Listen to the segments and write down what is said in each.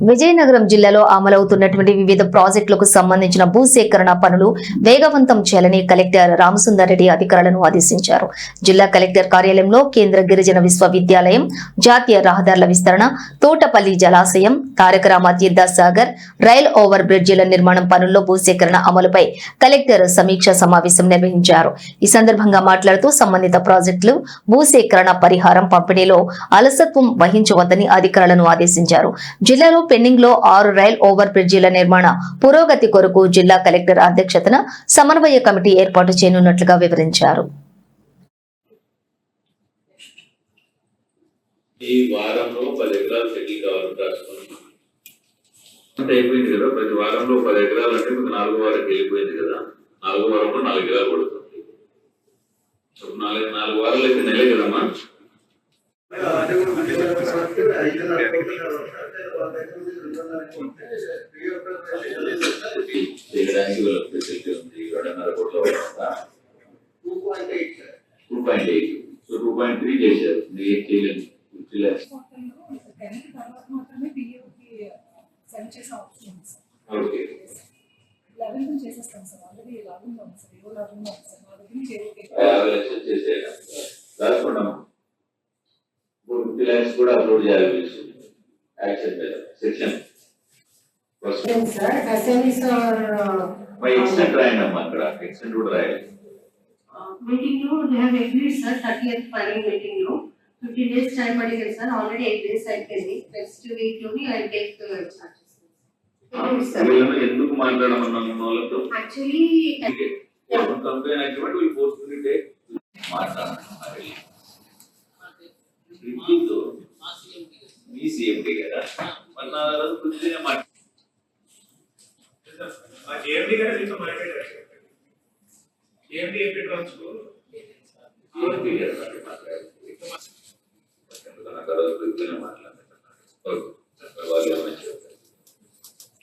విజయనగరం జిల్లాలో అమలవుతున్నటువంటి వివిధ ప్రాజెక్టులకు సంబంధించిన భూసేకరణ పనులు వేగవంతం చేయాలని కలెక్టర్ రామసుందర్ రెడ్డి అధికారులను ఆదేశించారు. జిల్లా కలెక్టర్ కార్యాలయంలో కేంద్ర గిరిజన విశ్వవిద్యాలయం, జాతీయ రహదారుల విస్తరణ, తోటపల్లి జలాశయం, తారక రామ తీర్థ సాగర్, రైల్ ఓవర్ బ్రిడ్జిల నిర్మాణం పనుల్లో భూసేకరణ అమలుపై కలెక్టర్ సమీక్ష సమావేశం నిర్వహించారు. ఈ సందర్భంగా మాట్లాడుతూ సంబంధిత ప్రాజెక్టులు భూసేకరణ పరిహారం పంపిణీలో అలసత్వం వహించవద్దని అధికారులను ఆదేశించారు. జిల్లాలో పెండింగ్ లో 6 రైల్ ఓవర్ బ్రిడ్జిల నిర్మాణ పురోగతి కొరకు జిల్లా కలెక్టర్ అధ్యక్షతన సమన్వయ కమిటీ ఏర్పాటు చేయనున్నట్లుగా వివరించారు. ఈ వారంలో 10 ఎకరాలు సెటిల్ కావాలని రాసుకున్నాం. అయిపోయింది కదా, ప్రతి వారంలో 10 ఎకరాలు అంటే 4 వారానికి వెళ్ళిపోయింది కదా, 4 వారంలో 4 ఎకరాలు పడుతుంది. 4 వారాలు అయితే నెలే కదమ్మా. చేయడానికి వాళ్ళ ఫెసిలిటీ ఉంది. 2.5 కోట్ల 2.8, సో 2.3 చేశారు. చేయలేదు. కూడా అప్లోడ్ చేయాలి. యాక్షన్ సెక్షన్ ఎక్స్టెంట్ రాయండి అమ్మా. అక్కడ ఎక్స్టెంట్ కూడా రాయాలి. మీటింగ్ లో they have agreed sir 30th final meeting లో 15 days టైం అడిగారు సార్. ఆల్రెడీ 8 days అయిపోయింది. నెక్స్ట్ వీక్ లోని ఐ టేక్ చార్జెస్. ఎందుకు మాట్లాడమన్నాను వాళ్ళతో? Actually complaint activate will forcefully take మాట్లాడాలి. మీ సీఎండి కదా, మరి నా రోజు కుదిరిన మాట ఏఎండి గారు మీతో మాట్లాడారు. ఏఎండి ఎంపీ ట్రాన్స్ఫర్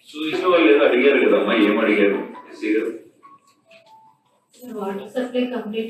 చూసిన వాళ్ళు ఏదో అడిగారు కదమ్మా. ఏం అడిగారు? Water supply complete